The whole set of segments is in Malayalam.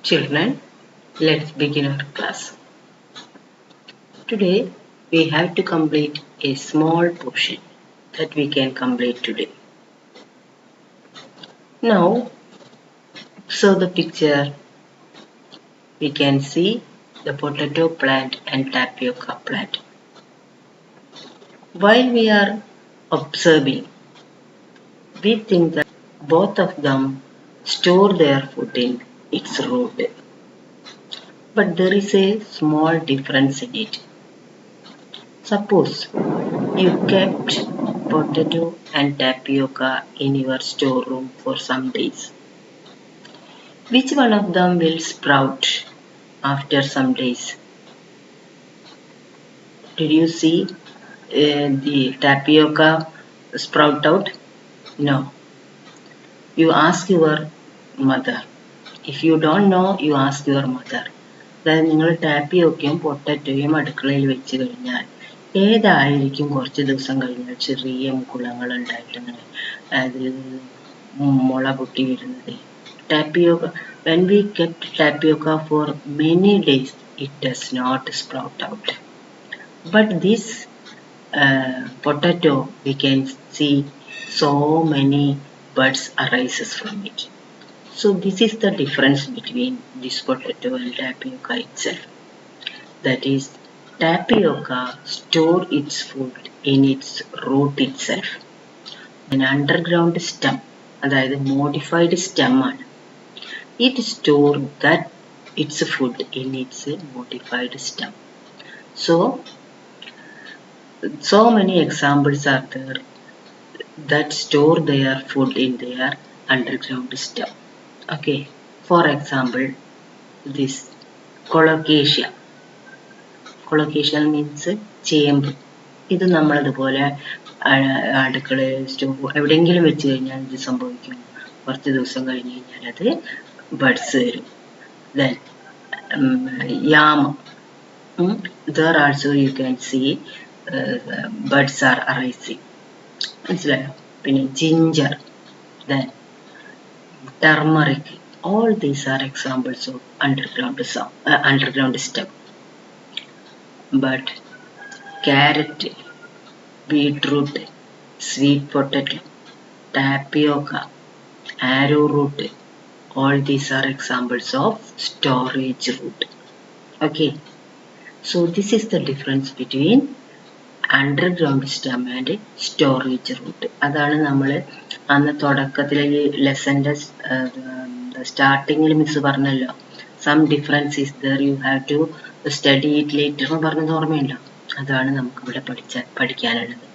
Children, let's begin our class. Today, we have to complete a small portion that we can complete today. Now, observe the picture. We can see the potato plant and tapioca plant. While we are observing, we think that both of them store their food in its root. But there is a small difference in it. Suppose you kept potato and tapioca in your storeroom for some days. Which one of them will sprout after some days? Did you see the tapioca sprout out? No. You ask your mother. If you don't know, you ask your mother. അതായത് നിങ്ങൾ ടാപ്പിയോക്കയും പൊട്ടറ്റോയും അടുക്കളയിൽ വെച്ച് കഴിഞ്ഞാൽ ഏതായിരിക്കും കുറച്ച് ദിവസം കഴിഞ്ഞാൽ ചെറിയ മുകുളങ്ങൾ ഉണ്ടായിട്ട് ഇങ്ങനെ അതിൽ മുള പൊട്ടി വരുന്നത്? Tapioca, when we kept tapioca for many days, it does not sprout out. But this potato, we can see so many buds arises from it. So this is the difference between this potato and tapioca itself. That is, tapioca store its food in its root itself. An underground stem, അതായത് modified stem ആണ്. It store that its food in its modified stem. So many examples are there that store their food in their underground stem. Okay, for example, this colocasia. Colocasia means ചേമ്പ്. ഇത് നമ്മളതുപോലെ അടുക്കളയിൽ എവിടെയെങ്കിലും വെച്ച് കഴിഞ്ഞാൽ ഇത് സംഭവിക്കും. കുറച്ച് ദിവസം കഴിഞ്ഞ് കഴിഞ്ഞാൽ അത് ബഡ്സ് വരും. Then yam, there also you can see buds are arising. മനസ്സിലായോ? പിന്നെ ginger, then turmeric, all these are examples of underground stem. But carrot, beetroot, sweet potato, tapioca, arrowroot, all these are examples of storage root. Okay, so this is the difference between underground stem and storage root. അതാണ് നമ്മൾ അന്ന് തുടക്കത്തിലെ ഈ ലെസൻ്റെ സ്റ്റാർട്ടിങ്ങിൽ മിസ് പറഞ്ഞല്ലോ, some difference is there, you have to study it later എന്ന് പറഞ്ഞത് ഓർമ്മയുണ്ടോ? അതാണ് നമുക്കിവിടെ പഠിക്കാനുള്ളത്.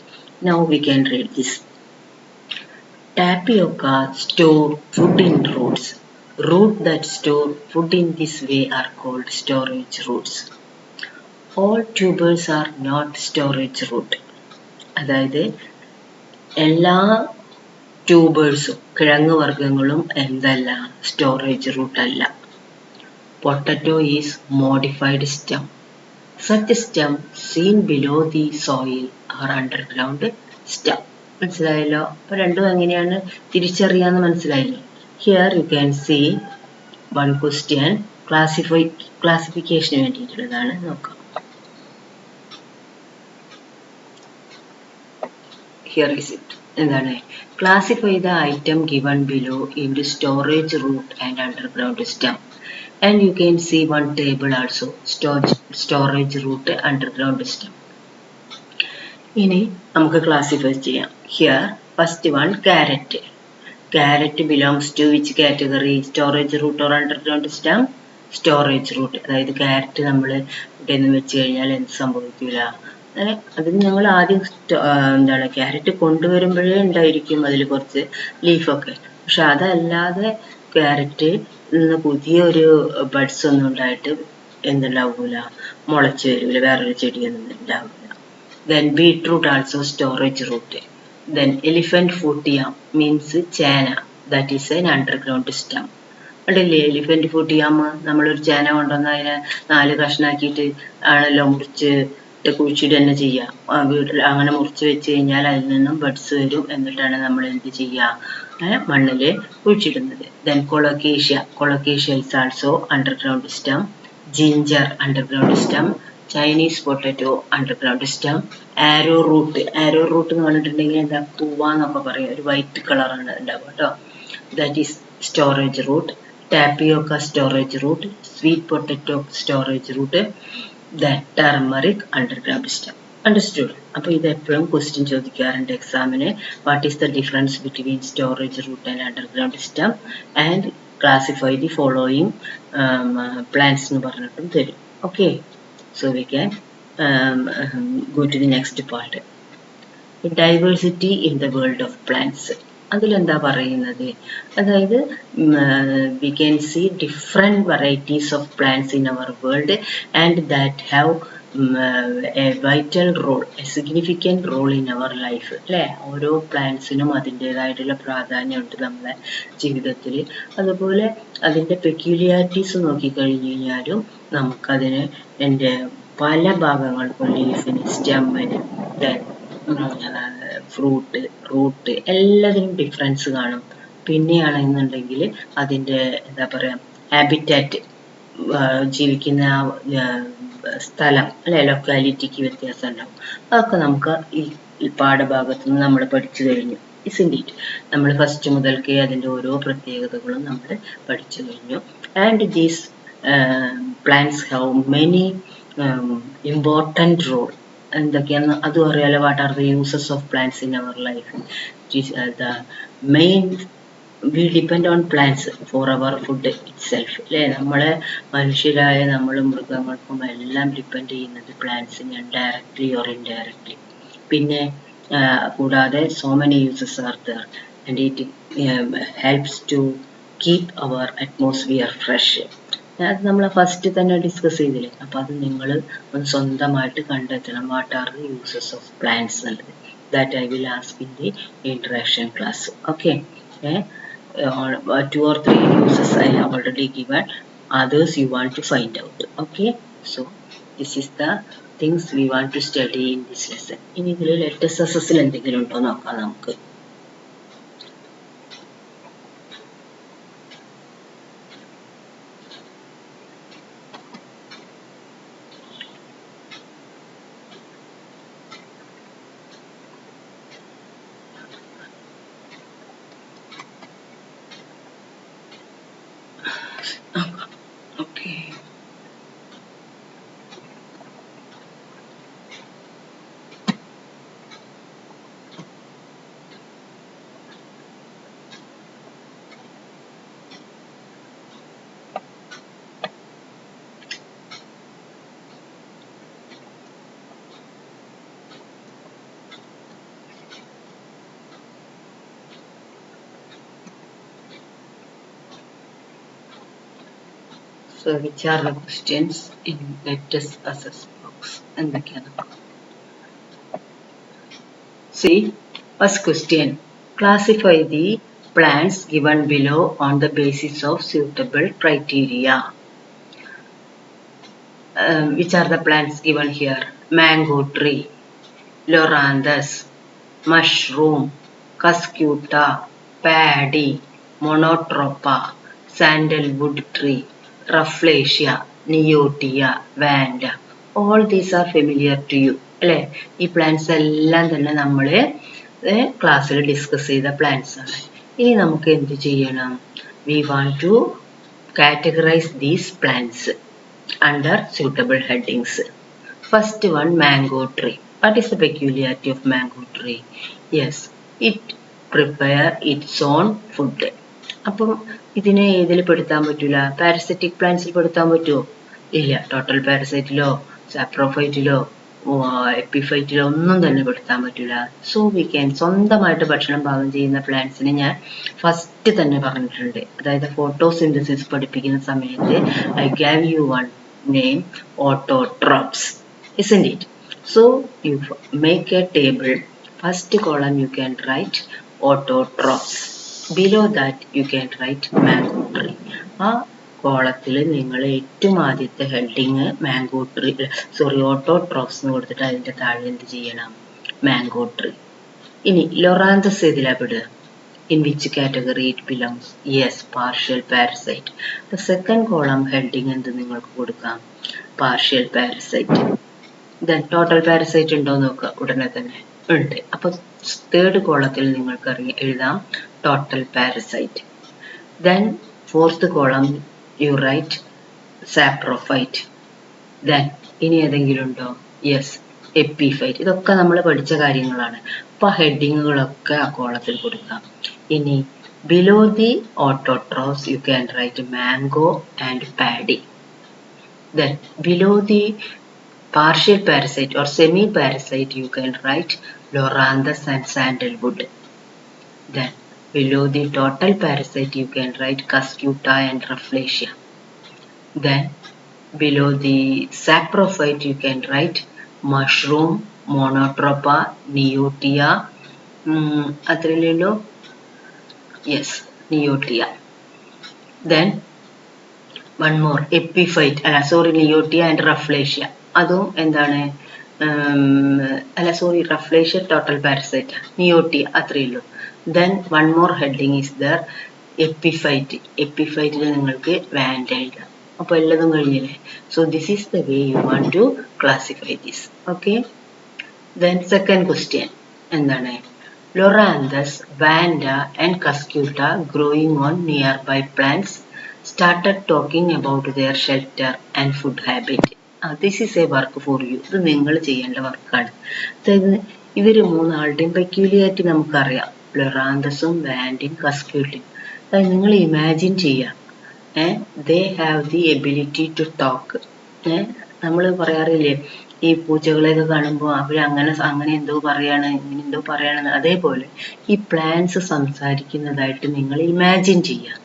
Now we can read this. Tapioca store food in roots. Roots that store food in this way are called storage roots. All tubers are not storage root. അതായത് എല്ലാ ട്യൂബേഴ്സും കിഴങ്ങ് വർഗ്ഗങ്ങളും എന്തല്ല, സ്റ്റോറേജ് റൂട്ട് അല്ല. Potato is modified stem. Such stem seen below the soil are underground stem. മനസ്സിലായല്ലോ? അപ്പോൾ രണ്ടും എങ്ങനെയാണ് തിരിച്ചറിയാന്ന് മനസ്സിലായില്ലേ? Here you can see one question ക്ലാസിഫിക്കേഷന് വേണ്ടിയിട്ടുള്ളതാണ്. നോക്കാം. Here is it. എന്താണ്? Classify the item given below into storage root and underground stem. And you can see one table also, storage root, underground stem. ഇനി നമുക്ക് ക്ലാസിഫൈ ചെയ്യാം. Here, first one, carrot. Carrot belongs to which category? Storage root or underground stem? Storage root. അതായത് ക്യാരറ്റ് നമ്മൾ ഇവിടെ നിന്ന് വെച്ച് കഴിഞ്ഞാൽ എന്ത് സംഭവിക്കില്ല, അതിന് ഞങ്ങൾ ആദ്യം എന്താണ് ക്യാരറ്റ് കൊണ്ടുവരുമ്പോഴേ ഉണ്ടായിരിക്കും അതിൽ കുറച്ച് ലീഫൊക്കെ. പക്ഷെ അതല്ലാതെ ക്യാരറ്റ് നിന്ന് പുതിയൊരു ബഡ്സ് ഒന്നും ഉണ്ടായിട്ട് എന്തുണ്ടാവില്ല, മുളച്ച് വരില്ല, വേറൊരു ചെടിയൊന്നും ഉണ്ടാവില്ല. Then beetroot also storage root. Then elephant foot yam means ചേന, that is an underground stem. അല്ലേ എലിഫന്റ് ഫുട്ട് യാം, നമ്മളൊരു ചേന കൊണ്ടുവന്ന് അതിനെ 4 കഷ്ണാക്കിയിട്ട് ആണല്ലോ മുറിച്ച് കുഴിച്ചിട്ട് തന്നെ ചെയ്യാം. വീട്ടിൽ അങ്ങനെ മുറിച്ച് വെച്ച് കഴിഞ്ഞാൽ അതിൽ നിന്നും ബഡ്സ് വരും. എന്നിട്ടാണ് നമ്മൾ എന്ത് ചെയ്യുക, മണ്ണിൽ കുഴിച്ചിടുന്നത്. Then colocasia is also underground stem. Ginger underground stem. Chinese potato underground stem. Arrowroot എന്ന് പറഞ്ഞിട്ടുണ്ടെങ്കിൽ എന്താ പൂവാന്നൊക്കെ പറയും, ഒരു വൈറ്റ് കളറാണ് ഉണ്ടാവുക കേട്ടോ. That is storage root. Tapioca storage root. Sweet potato storage root. Then turmeric underground stem. Understood? അപ്പോൾ ഇത് എപ്പോഴും ക്വസ്റ്റ്യൻ ചോദിക്കാറുണ്ട് എക്സാമിന്. What is the difference between storage root and underground stem and classify the following plants എന്ന് പറഞ്ഞിട്ടും തരും. Okay, so we can go to the next part. Diversity in the world of plants. അതിലെന്താ പറയുന്നത്, അതായത് we can see different varieties of plants in our world and that have a vital role, a significant role in our life. അല്ലേ, ഓരോ പ്ലാന്റ്സിനും അതിൻ്റെതായിട്ടുള്ള പ്രാധാന്യമുണ്ട് നമ്മുടെ ജീവിതത്തിൽ. അതുപോലെ അതിൻ്റെ പെക്യൂലിയാരിറ്റീസ് നോക്കിക്കഴിഞ്ഞ് കഴിഞ്ഞാലും നമുക്കതിന് എൻ്റെ പല ഭാഗങ്ങൾക്കും, ലീഫിന്, സ്റ്റെമ്മിന്, ഫ്രൂട്ട്, റൂട്ട് എല്ലാത്തിനും ഡിഫറൻസ് കാണും. പിന്നെയാണെന്നുണ്ടെങ്കിൽ അതിൻ്റെ എന്താ പറയുക ഹാബിറ്റാറ്റ്, ജീവിക്കുന്ന സ്ഥലം അല്ലെ, ലൊക്കാലിറ്റിക്ക് വ്യത്യാസം ഉണ്ടാവും. അതൊക്കെ നമുക്ക് ഈ പാഠഭാഗത്ത് നിന്ന് നമ്മൾ പഠിച്ചു കഴിഞ്ഞു. ഇസ്ന്റ് ഇറ്റ്? നമ്മൾ ഫസ്റ്റ് മുതൽക്കേ അതിൻ്റെ ഓരോ പ്രത്യേകതകളും നമ്മൾ പഠിച്ചു കഴിഞ്ഞു. And these plants have many important role. എന്തൊക്കെയാണെന്ന് അതും അറിയാലോ. What are the uses of plants in our life? The main we depend on plants for our food itself. അല്ലേ, നമ്മളെ മനുഷ്യരായ നമ്മൾ മൃഗങ്ങൾക്കും എല്ലാം ഡിപ്പെൻഡ് ചെയ്യുന്നത് പ്ലാന്റ്സിനെ ഡയറക്ട്ലി ഓർ ഇൻഡയറക്ട്ലി. പിന്നെ കൂടാതെ so many uses are there and it helps to keep our atmosphere fresh. അത് നമ്മൾ ഫസ്റ്റ് തന്നെ ഡിസ്കസ് ചെയ്തില്ലേ. അപ്പോൾ അത് നിങ്ങൾ ഒന്ന് സ്വന്തമായിട്ട് കണ്ടെത്തണം. What are the uses of plants എന്നുള്ളത്. That I will ask in the introduction class. Okay, 2 or 3 uses I have already given. Others you want to find out. Okay, so this is the things we want to study in this lesson. ഇനി ഇതിൽ ലെറ്റസ് എസ്എസിൽ എന്തെങ്കിലും ഉണ്ടോ നോക്കാം നമുക്ക്. Okay. So which are the questions in latest assess box? എന്തൊക്കെയാണ്? See, first question. Classify the plants given below on the basis of suitable criteria. Which are the plants given here? Mango tree, loranthus, mushroom, cuscuta, paddy, monotropa, sandalwood tree, Rafflesia, Neotia, Vanda. All these are familiar to you. അല്ലേ, ഈ പ്ലാന്റ്സ് എല്ലാം തന്നെ നമ്മൾ ക്ലാസ്സിൽ ഡിസ്കസ് ചെയ്ത പ്ലാന്റ്സ് ആണ്. ഇനി നമുക്ക് എന്ത് ചെയ്യണം? We want to categorise these plants under suitable headings. First one, mango tree. What is the peculiarity of mango tree? Yes, it prepare its own food. അപ്പം ഇതിനെ ഏതിൽ പെടുത്താൻ പറ്റൂല? പാരസൈറ്റിക് പ്ലാന്റ്സിൽ പെടുത്താൻ പറ്റുമോ? ഇല്ല. ടോട്ടൽ പാരസൈറ്റിലോ സാപ്രോഫൈറ്റിലോ എപ്പിഫൈറ്റിലോ ഒന്നും തന്നെ പെടുത്താൻ പറ്റൂല. സോ വി ക്യാൻ സ്വന്തമായിട്ട് ഭക്ഷണം പാകം ചെയ്യുന്ന പ്ലാന്റ്സിനെ ഞാൻ ഫസ്റ്റ് തന്നെ പറഞ്ഞിട്ടുണ്ട്. അതായത് ഫോട്ടോസിന്തസിസ് പഠിപ്പിക്കുന്ന സമയത്ത് I gave you one name, autotrophs, isn't it? So you make a table. First column you can write autotrophs. Below that you can write mango tree. ആ കോളത്തിൽ നിങ്ങൾ ഏറ്റവും ആദ്യത്തെ ഹെഡിങ് മാംഗോ ട്രീ ഓട്ടോട്രോപ്സ് എന്ന് കൊടുത്തിട്ട് അതിൻ്റെ താഴെ എന്ത് ചെയ്യണം? Mango tree. ഇനി Loranthus ഏതിലാ പെടുക? In which category it belongs? Yes, partial parasite. The second column heading എന്ത് നിങ്ങൾക്ക് കൊടുക്കാം? Partial parasite. Then total parasite ഉണ്ടോ നോക്കുക ഉടനെ തന്നെ ഉണ്ട്. അപ്പോൾ തേർഡ് കോളത്തിൽ നിങ്ങൾക്ക് എഴുതാം total parasite. Then fourth column you write saprophyte. Then ഇനി ഏതെങ്കിലും ഉണ്ടോ? Yes, epiphyte. ഇതൊക്കെ നമ്മൾ പഠിച്ച കാര്യങ്ങളാണ്. അപ്പോൾ ഹെഡിങ്ങുകളൊക്കെ ആ കോളത്തിൽ കൊടുക്കാം. ഇനി below the autotrophs you can write mango and paddy. Then below the partial parasite or semi-parasite you can write Loranthus and sandalwood. Then below the total parasite you can write Cuscuta and Rafflesia. Then below the saprophyte you can write mushroom, Monotropa, Neotia. Yes, Neotia. Then one more epiphyte. Neotia and Rafflesia. അതും എന്താണ്? Rafflesia total parasite. Neotia അത്രയേ ഉള്ളൂ. Then one more heading is there, epiphyte. Epiphyte നിങ്ങൾക്ക് Vandalida. അപ്പോൾ എല്ലതും കഴിഞ്ഞില്ലേ? So this is the way you want to classify this. Okay. Then second question എന്താണ്? Loranthus, Vanda and Cuscuta growing on nearby plants started talking about their shelter and food habit. This is a work for you. ഇത് നിങ്ങൾ ചെയ്യേണ്ട വർക്കാണ്. അതായത് ഇവർ മൂന്നാളുടെയും പെക്യൂലിയാരിറ്റി നമുക്കറിയാം. ലൊറാന്തസും വാൻഡയും കസ്ക്യൂട്ടയും. അതായത് നിങ്ങൾ ഇമാജിൻ ചെയ്യാം. They have the ability to talk. നമ്മൾ പറയാറില്ലേ ഈ പൂച്ചകളെയൊക്കെ കാണുമ്പോൾ അവർ അങ്ങനെ എന്തോ പറയാണ്, ഇങ്ങനെ എന്തോ പറയാണ്. അതേപോലെ ഈ പ്ലാന്റ്സ് സംസാരിക്കുന്നതായിട്ട് നിങ്ങൾ ഇമാജിൻ ചെയ്യാം.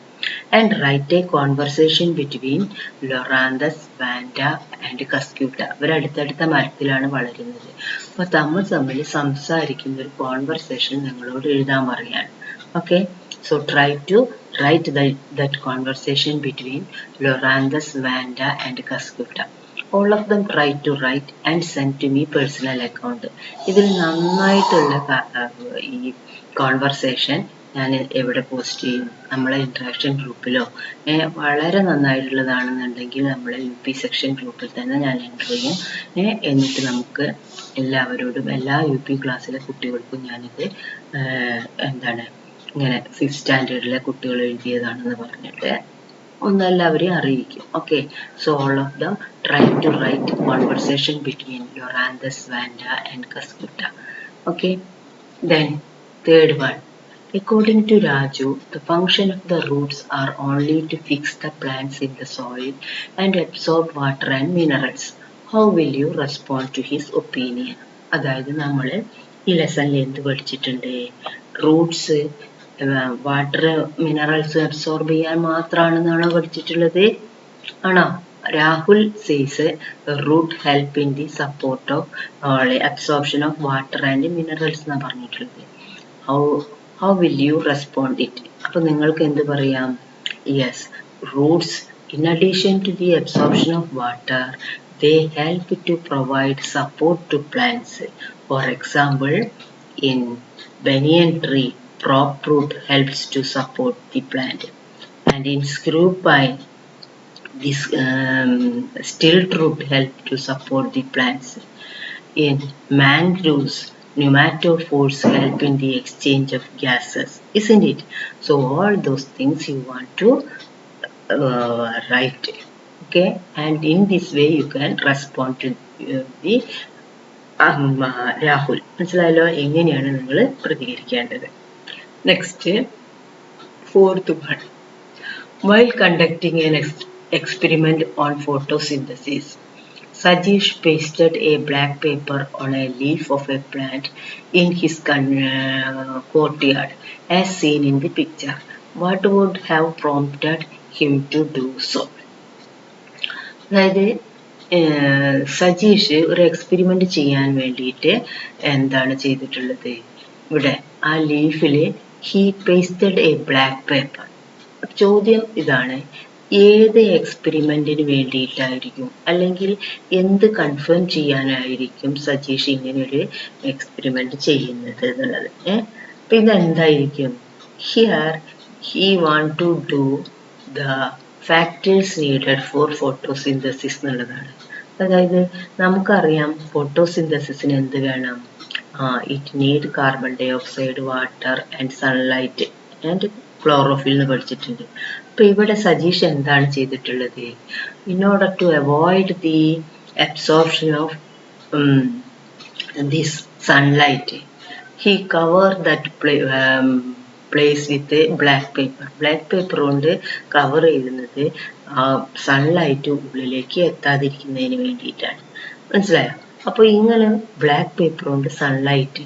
And write a conversation between Loranthus, Vanda and Cuscuta. അവർ അടുത്തടുത്ത മരത്തിലാണ് വളരുന്നത്. അപ്പോൾ തമ്മിൽ സംസാരിക്കുന്ന ഒരു കോൺവെർസേഷൻ നിങ്ങളോട് എഴുതാൻ പറയാണ്. Okay, so try to write that conversation between Loranthus, Vanda and Cuscuta. All of them try to write and send to me personal account. ഇതിൽ നന്നായിട്ടുള്ള ഈ കോൺവെർസേഷൻ ഞാൻ എവിടെ പോസ്റ്റ് ചെയ്യും? നമ്മളെ ഇൻട്രാക്ഷൻ ഗ്രൂപ്പിലോ വളരെ നന്നായിട്ടുള്ളതാണെന്നുണ്ടെങ്കിൽ നമ്മളെ UP സെക്ഷൻ ഗ്രൂപ്പിൽ തന്നെ ഞാൻ എൻ്റർ ചെയ്യും. എന്നിട്ട് നമുക്ക് എല്ലാവരോടും എല്ലാ UP ക്ലാസ്സിലെ കുട്ടികൾക്കും ഞാനിത് ഇങ്ങനെ 5th സ്റ്റാൻഡേർഡിലെ കുട്ടികൾ എഴുതിയതാണെന്ന് പറഞ്ഞിട്ട് എല്ലാവരെയും അറിയിക്കും. Okay, so all of them try to write conversation between Loranthus, Vanda and Cuscuta. Okay, then third one. According to Raju, the function of the roots are only to fix the plants in the soil and absorb water and minerals. How will you respond to his opinion? അതായത് നമ്മൾ ഈ ലെസണിൽ എന്ത് പഠിച്ചിട്ടുണ്ട്? റൂട്ട്സ് വാട്ടർ മിനറൽസ് അബ്സോർബ് ചെയ്യാൻ മാത്രമാണെന്നാണോ പഠിച്ചിട്ടുള്ളത്? ആണോ? Rahul says root help in the support of absorption of water and minerals എന്നാ പറഞ്ഞിട്ടുള്ളത്. How will you respond it? അപ്പോൾ നിങ്ങൾക്ക് എന്ത് പറയാം? Yes, roots in addition to the absorption of water, they help to provide support to plants. For example, in banyan tree, prop root helps to support the plant, and in screw pine, this stilt root help to support the plants. In mangroves, pneumatophores help in the exchange of gases, isn't it? So all those things you want to write. Okay, and in this way you can respond to the Rahul. മനസ്സിലായല്ലോ എങ്ങനെയാണ് നിങ്ങൾ പ്രതികരിക്കേണ്ടത്? Next fourth one. While conducting an experiment on photosynthesis, Sajish pasted a black paper on a leaf of a plant in his courtyard as seen in the picture. What would have prompted him to do so? അതായത് സജീഷ് ഒരു എക്സ്പെരിമെന്റ് ചെയ്യാൻ വേണ്ടിയിട്ട് എന്താണ് ചെയ്തിട്ടുള്ളത്? ഇവിടെ ആ ലീഫിൽ he pasted a black paper. ചോദ്യം ഇതാണ്, ഏത് എക്സ്പെരിമെന്റിന് വേണ്ടിയിട്ടായിരിക്കും അല്ലെങ്കിൽ എന്ത് കൺഫേം ചെയ്യാനായിരിക്കും സജീഷ് ഇങ്ങനെ ഒരു എക്സ്പെരിമെന്റ് ചെയ്യുന്നത് എന്നുള്ളത്? അപ്പൊ ഇതെന്തായിരിക്കും? Here he want to do the factors needed for photosynthesis എന്നുള്ളതാണ്. അതായത് നമുക്കറിയാം ഫോട്ടോസിന്തസിസിന് എന്ത് വേണം? It need carbon dioxide, water and sunlight and chlorophyll എന്ന് പഠിച്ചിട്ടുണ്ട്. അപ്പൊ ഇവിടെ സജീഷ് എന്താണ് ചെയ്തിട്ടുള്ളത്? In order to avoid the absorption of this sunlight, he covered that place with a black paper. Black paper കൊണ്ട് കവർ ചെയ്യുന്നത് സൺലൈറ്റ് ഉള്ളിലേക്ക് എത്താതിരിക്കുന്നതിന് വേണ്ടിയിട്ടാണ്. മനസ്സിലായോ? അപ്പോൾ ഇങ്ങനെ ബ്ലാക്ക് പേപ്പർ കൊണ്ട് സൺലൈറ്റ്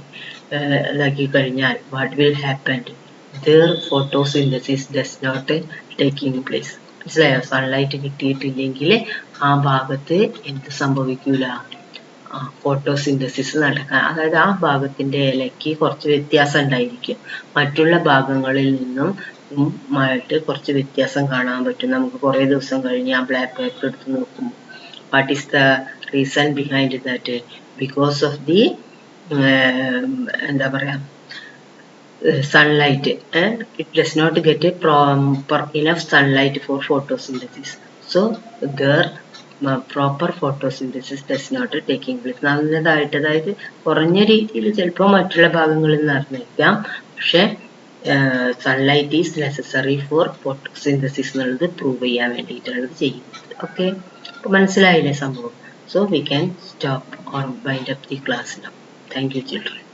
ഇതാക്കി കഴിഞ്ഞാൽ what will happen? their photosynthesis does not taking place. മനസ്സിലായോ? സൺലൈറ്റ് കിട്ടിയിട്ടില്ലെങ്കിൽ ആ ഭാഗത്ത് എന്ത് സംഭവിക്കൂല? ഫോട്ടോസിന്തസിസ് നടക്കാൻ, അതായത് ആ ഭാഗത്തിന്റെ ഇലയ്ക്ക് കുറച്ച് വ്യത്യാസം ഉണ്ടായിരിക്കും. മറ്റുള്ള ഭാഗങ്ങളിൽ നിന്നും ആയിട്ട് കുറച്ച് വ്യത്യാസം കാണാൻ പറ്റും. നമുക്ക് കുറേ ദിവസം കഴിഞ്ഞ് ആ ബ്ലാക്ക് പേപ്പർ എടുത്ത് നോക്കുമ്പോൾ what is the reason behind that? Because of the എന്താ പറയാ sunlight, and it does not get a proper enough sunlight for photosynthesis, so their proper photosynthesis does not taking place. നല്ലതായിട്ട്, അതായത് കുറഞ്ഞ രീതിയിൽ ചിലപ്പോൾ മറ്റുള്ള ഭാഗങ്ങളിൽ നടന്നേക്കാം, പക്ഷെ sunlight is necessary four photosynthesis എന്നുള്ളത് പ്രൂവ് ചെയ്യാൻ വേണ്ടിയിട്ടാണ് ഇത് ചെയ്യുന്നത്. ഓക്കെ, അപ്പോൾ മനസ്സിലായില്ലേ സംഭവം? So we can stop or wind up the class now. Thank you children.